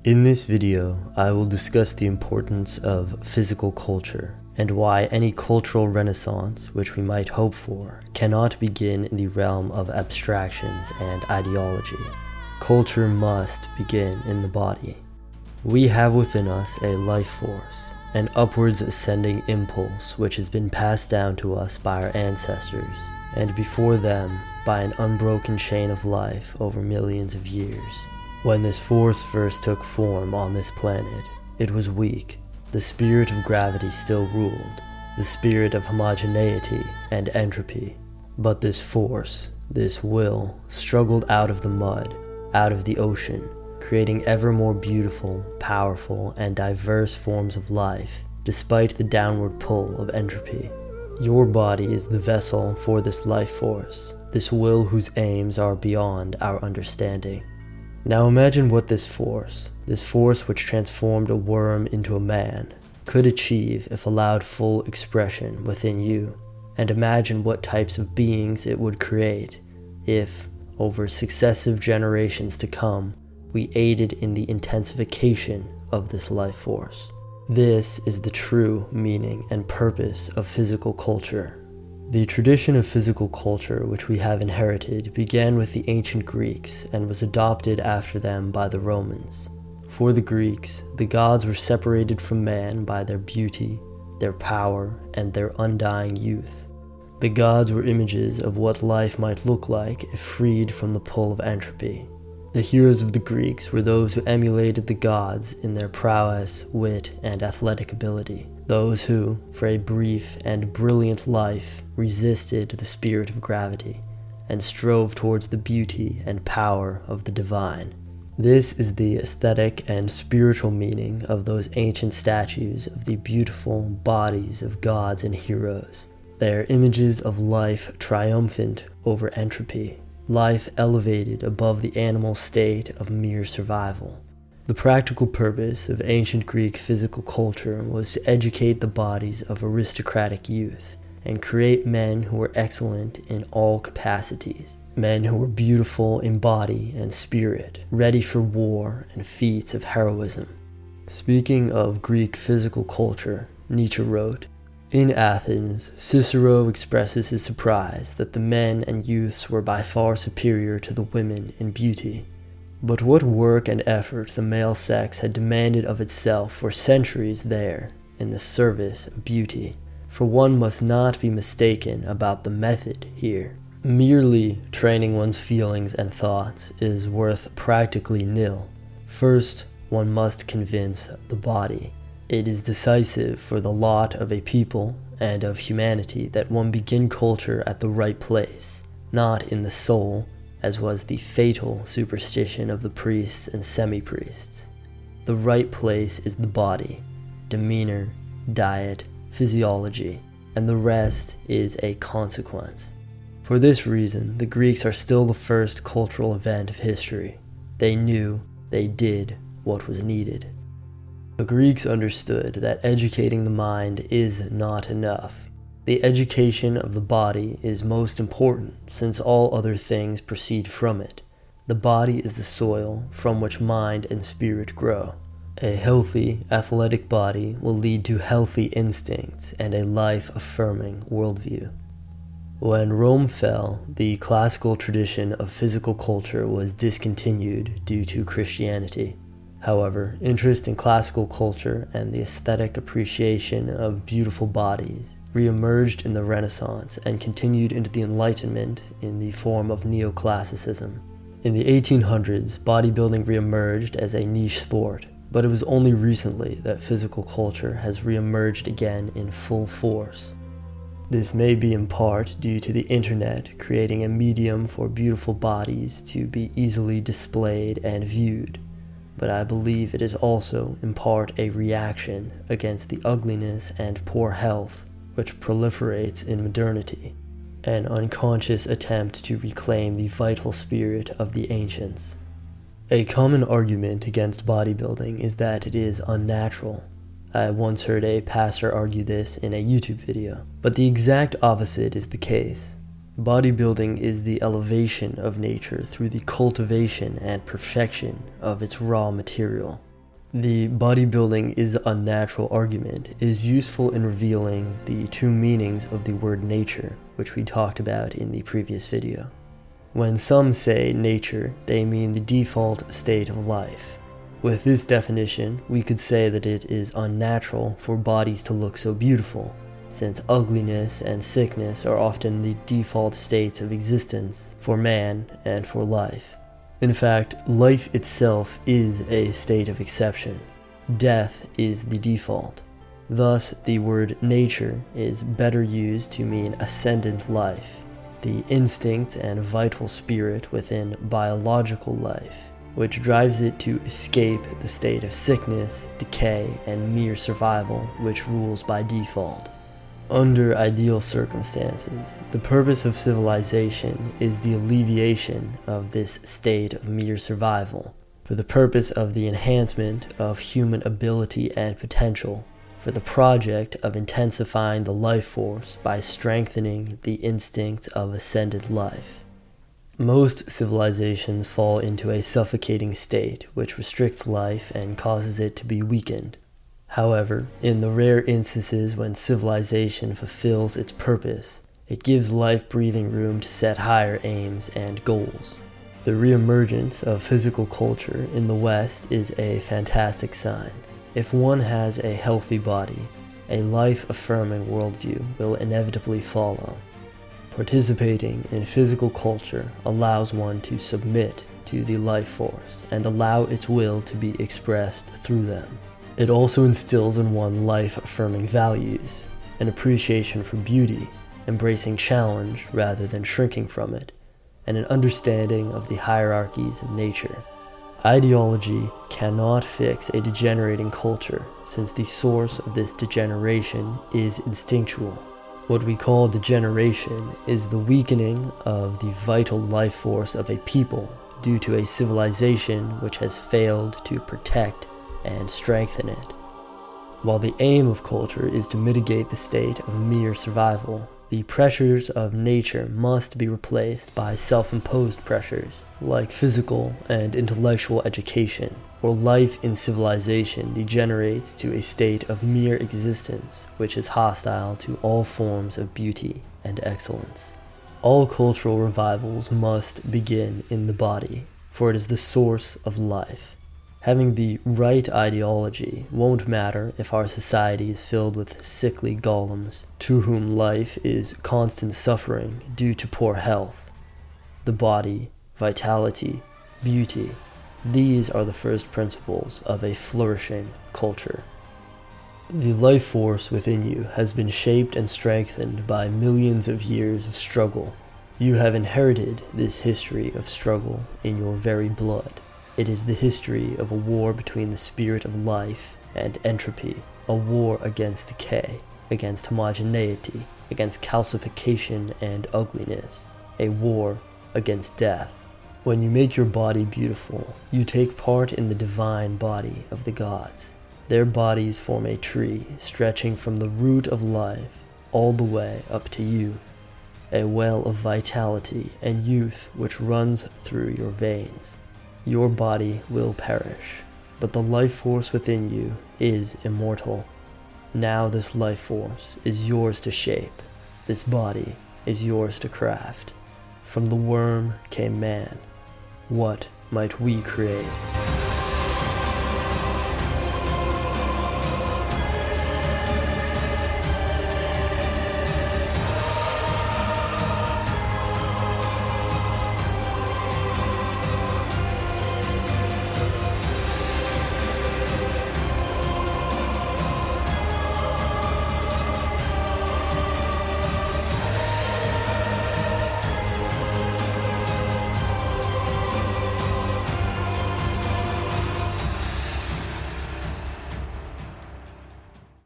In this video, I will discuss the importance of physical culture and why any cultural renaissance which we might hope for cannot begin in the realm of abstractions and ideology. Culture must begin in the body. We have within us a life force, an upwards ascending impulse which has been passed down to us by our ancestors, and before them by an unbroken chain of life over millions of years. When this force first took form on this planet, it was weak. The spirit of gravity still ruled, the spirit of homogeneity and entropy. But this force, this will, struggled out of the mud, out of the ocean, creating ever more beautiful, powerful, and diverse forms of life, despite the downward pull of entropy. Your body is the vessel for this life force, this will whose aims are beyond our understanding. Now imagine what this force which transformed a worm into a man, could achieve if allowed full expression within you, and imagine what types of beings it would create if, over successive generations to come, we aided in the intensification of this life force. This is the true meaning and purpose of physical culture. The tradition of physical culture which we have inherited began with the ancient Greeks and was adopted after them by the Romans. For the Greeks, the gods were separated from man by their beauty, their power, and their undying youth. The gods were images of what life might look like if freed from the pull of entropy. The heroes of the Greeks were those who emulated the gods in their prowess, wit, and athletic ability. Those who, for a brief and brilliant life, resisted the spirit of gravity and strove towards the beauty and power of the divine. This is the aesthetic and spiritual meaning of those ancient statues of the beautiful bodies of gods and heroes. They are images of life triumphant over entropy, life elevated above the animal state of mere survival. The practical purpose of ancient Greek physical culture was to educate the bodies of aristocratic youth and create men who were excellent in all capacities, men who were beautiful in body and spirit, ready for war and feats of heroism. Speaking of Greek physical culture, Nietzsche wrote, "In Athens, Cicero expresses his surprise that the men and youths were by far superior to the women in beauty. But what work and effort the male sex had demanded of itself for centuries there, in the service of beauty. For one must not be mistaken about the method here. Merely training one's feelings and thoughts is worth practically nil. First, one must convince the body. It is decisive for the lot of a people and of humanity that one begin culture at the right place, not in the soul, as was the fatal superstition of the priests and semi-priests. The right place is the body, demeanor, diet, physiology, and the rest is a consequence. For this reason, the Greeks are still the first cultural event of history. They knew, they did what was needed. The Greeks understood that educating the mind is not enough. The education of the body is most important, since all other things proceed from it. The body is the soil from which mind and spirit grow. A healthy, athletic body will lead to healthy instincts and a life-affirming worldview. When Rome fell, the classical tradition of physical culture was discontinued due to Christianity. However, interest in classical culture and the aesthetic appreciation of beautiful bodies re-emerged in the Renaissance and continued into the Enlightenment in the form of neoclassicism. In the 1800s, bodybuilding re-emerged as a niche sport, but it was only recently that physical culture has re-emerged again in full force. This may be in part due to the internet creating a medium for beautiful bodies to be easily displayed and viewed, but I believe it is also in part a reaction against the ugliness and poor health which proliferates in modernity, an unconscious attempt to reclaim the vital spirit of the ancients. A common argument against bodybuilding is that it is unnatural. I once heard a pastor argue this in a YouTube video, but the exact opposite is the case. Bodybuilding is the elevation of nature through the cultivation and perfection of its raw material. The bodybuilding is unnatural argument is useful in revealing the two meanings of the word nature, which we talked about in the previous video. When some say nature, they mean the default state of life. With this definition, we could say that it is unnatural for bodies to look so beautiful, since ugliness and sickness are often the default states of existence for man and for life. In fact, life itself is a state of exception. Death is the default. Thus, the word nature is better used to mean ascendant life, the instinct and vital spirit within biological life, which drives it to escape the state of sickness, decay, and mere survival, which rules by default. Under ideal circumstances, the purpose of civilization is the alleviation of this state of mere survival, for the purpose of the enhancement of human ability and potential, for the project of intensifying the life force by strengthening the instinct of ascended life. Most civilizations fall into a suffocating state which restricts life and causes it to be weakened. However, in the rare instances when civilization fulfills its purpose, it gives life breathing room to set higher aims and goals. The reemergence of physical culture in the West is a fantastic sign. If one has a healthy body, a life-affirming worldview will inevitably follow. Participating in physical culture allows one to submit to the life force and allow its will to be expressed through them. It also instills in one life-affirming values, an appreciation for beauty, embracing challenge rather than shrinking from it, and an understanding of the hierarchies of nature. Ideology cannot fix a degenerating culture, since the source of this degeneration is instinctual. What we call degeneration is the weakening of the vital life force of a people due to a civilization which has failed to protect and strengthen it. While the aim of culture is to mitigate the state of mere survival, the pressures of nature must be replaced by self-imposed pressures, like physical and intellectual education, or life in civilization degenerates to a state of mere existence, which is hostile to all forms of beauty and excellence. All cultural revivals must begin in the body, for it is the source of life. Having the right ideology won't matter if our society is filled with sickly golems, to whom life is constant suffering due to poor health. The body, vitality, beauty, these are the first principles of a flourishing culture. The life force within you has been shaped and strengthened by millions of years of struggle. You have inherited this history of struggle in your very blood. It is the history of a war between the spirit of life and entropy, a war against decay, against homogeneity, against calcification and ugliness, a war against death. When you make your body beautiful, you take part in the divine body of the gods. Their bodies form a tree stretching from the root of life all the way up to you, a well of vitality and youth which runs through your veins. Your body will perish, but the life force within you is immortal. Now this life force is yours to shape. This body is yours to craft. From the worm came man. What might we create?